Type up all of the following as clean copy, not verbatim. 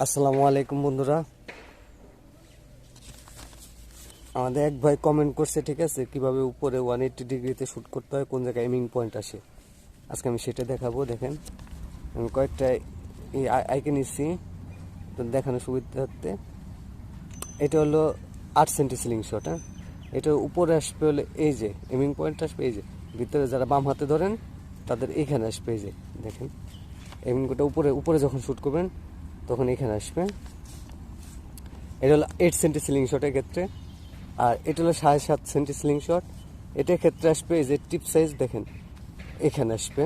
আসসালামু আলাইকুম বন্ধুরা, আমাদের এক ভাই কমেন্ট করছে, ঠিক আছে, কিভাবে উপরে 180 ডিগ্রিতে শ্যুট করতে হয়, কোন জায়গায় এমিং পয়েন্ট আসে। আজকে আমি সেটা দেখাবো। দেখেন, আমি কয়েকটা আইকে নিচ্ছি তো দেখানোর সুবিধার্থে। এটা হলো 8 সেন্টি সিলিং শট। হ্যাঁ, এটা উপরে আসবে হলে এই যে এমিং পয়েন্ট আসবে, এই যে ভিতরে যারা বাম হাতে ধরেন তাদের এইখানে আসবে। এই যে দেখেন, এমিংটা উপরে উপরে যখন শ্যুট করবেন তখন এখানে আসবে। এটা হলো 8 সেন্টি সিলিং শটের ক্ষেত্রে। আর এটা হলো 7.5 সেন্টি সিলিং শট। এটার ক্ষেত্রে আসবে এই যে টিপ সাইজ, দেখেন এখানে আসবে।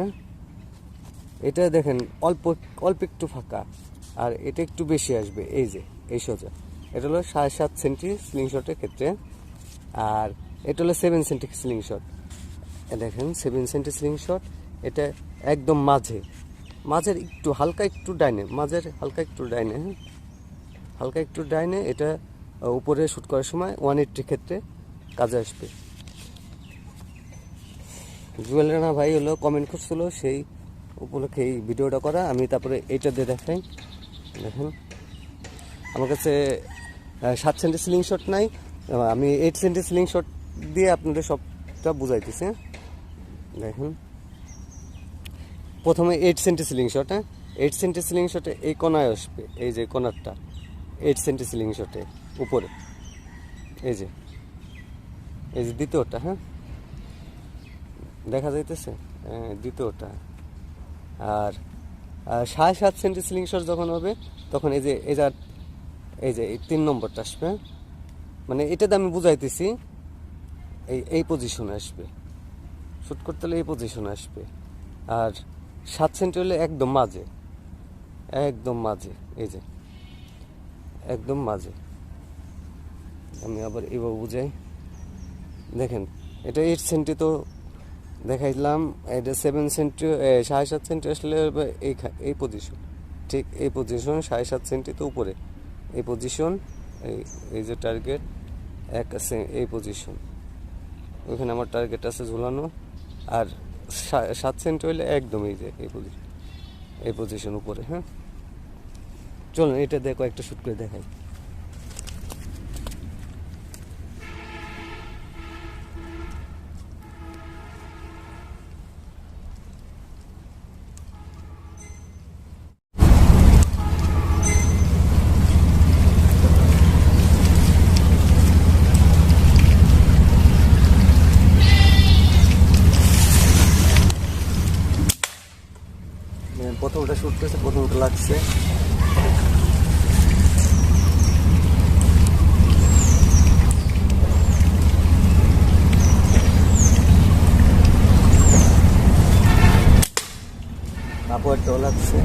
এটা দেখেন অল্প অল্প একটু ফাঁকা, আর এটা একটু বেশি আসবে, এই যে এই সোজা। এটা হলো 7.5 সেন্টি সিলিং শটের ক্ষেত্রে। আর এটা হলো 7 সেন্টি সিলিং শট। দেখেন 7 সেন্টি সিলিং শট, এটা একদম মাঝের একটু হালকা একটু ডাইনে, মাঝের হালকা একটু ডাইনে, হ্যাঁ হালকা একটু ডাইনে। এটা উপরে শ্যুট করার সময় 180 ক্ষেত্রে কাজে আসবে। জুয়েল রানা ভাই হলো কমেন্ট করছিল, সেই উপলক্ষে এই ভিডিওটা করা। আমি তারপরে এইটা দিয়ে দেখাই। দেখেন, আমার কাছে 7 সেন্টি সিলিং শট নাই, আমি 8 সেন্টি সিলিং শট দিয়ে আপনাদের সবটা বুঝাইতেছি। দেখেন, প্রথমে 8 সেন্টি সিলিং শট। হ্যাঁ, 8 সেন্টি সিলিং শটে এই কোনায় আসবে, এই যে কোনারটা 8 সেন্টি সিলিং শটে উপরে, এই যে দ্বিতীয়টা। হ্যাঁ, দেখা যাইতেছে দ্বিতীয়টা। আর 7.5 সেন্টি সিলিং শট যখন হবে তখন এই যে এই 3 নম্বরটা আসবে। মানে এটাতে আমি বুঝাইতেছি, এই পজিশনে আসবে, শ্যুট করতে হলে এই পজিশনে আসবে। আর 7 সেন্টি হলে একদম মাঝে, এই যে একদম মাঝে। আমি আবার এভাবে বুঝাই। দেখেন, এটা 8 সেন্টি তো দেখাইলাম, এটা 7 সেন্টি 7.5 সেন্টি আসলে এই পজিশন, ঠিক এই পজিশন 7.5 সেন্টি তো উপরে এই পজিশন, এই যে টার্গেট এক আছে এই পজিশন, ওইখানে আমার টার্গেট আছে ঝুলানো। আর 7 সেন্টি হইলে একদম এই যে এই পজিশন উপরে। হ্যাঁ, চলুন এটা দিয়ে কয়েকটা শ্যুট করে দেখাই। প্রথমটা শ্যুট করেছে, প্রথমটা লাগছে। তারপরটাও লাগছে।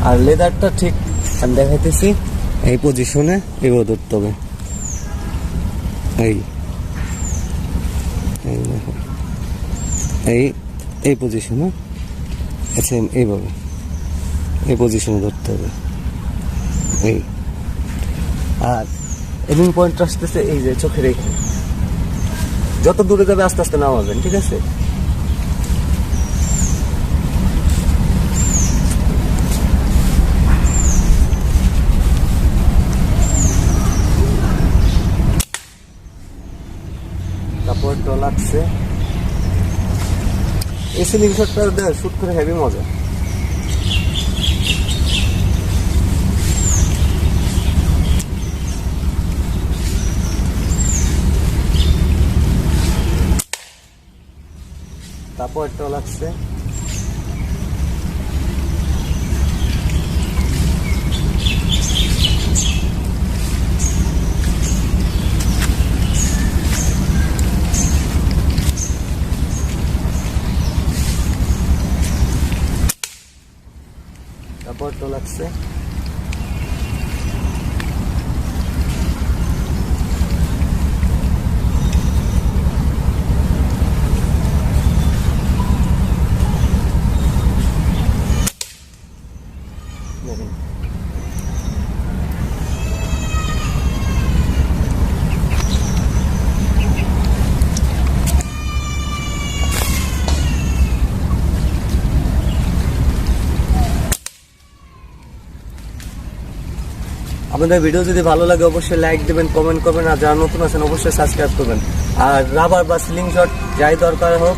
আর লেদারটা ঠিক আমি দেখাইতেছি, এই পজিশনে এভাবে ধরতে হবে, এই পজিশনে। আচ্ছা, এইভাবে এই পজিশনে ধরতে হবে। আর এমিং পয়েন্ট আসতেছে এই যে চোখের এইখানে, যত দূরে যাবে আস্তে আস্তে নামাবেন, ঠিক আছে। তারপর লাগছে এই সিলিং শটটা শ্যুট করে হেভি মজা। তারপর একটা লাগছে। তারপর তো লাগছে। আপনাদের ভিডিও যদি ভালো লাগে অবশ্যই লাইক দিবেন, কমেন্ট করবেন, আর যারা নতুন আছেন অবশ্যই সাবস্ক্রাইব করবেন। আর রাবার বা স্লিং শট যাই দরকার হোক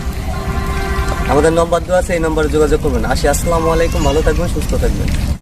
আমাদের নম্বর দেওয়া আছে, এই নম্বরে যোগাযোগ করবেন। আসসালামু আলাইকুম, ভালো থাকবেন, সুস্থ থাকবেন।